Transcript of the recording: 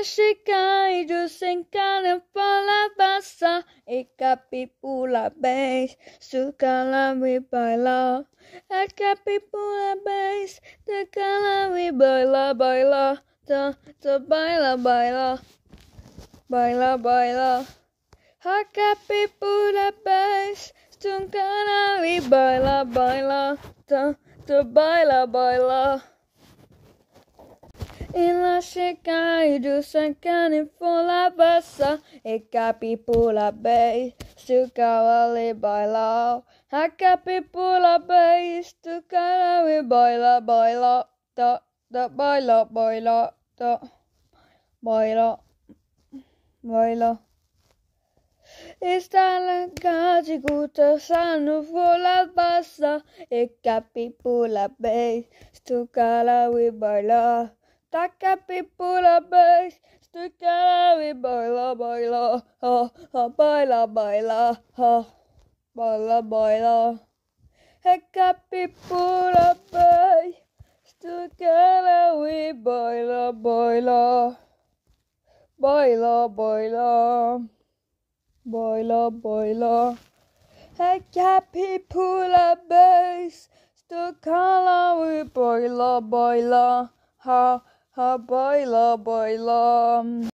Chicago se por la basa y capi por la base, su cala we baila, a capi por la base, de cala we baila, baila, ta baila, baila, baila, baila, a capi por la base, su cala we baila, baila, ta baila, baila. En la Chicago se por la basa y capi por la base, su cara le baila, a capi por la base, tu cara le baila, baila, ta baila, baila, ta baila, baila. Está la calle gustando por la basa y capi por la base, tu cara le baila. Ta capi por la base, tu cara we baila, baila, baila, baila, baila, baila. Hey, capi por la base, tu cara we baila, baila, baila, baila, baila, baila. Hey, capi por la base, tu cara we baila, baila, baila, baila.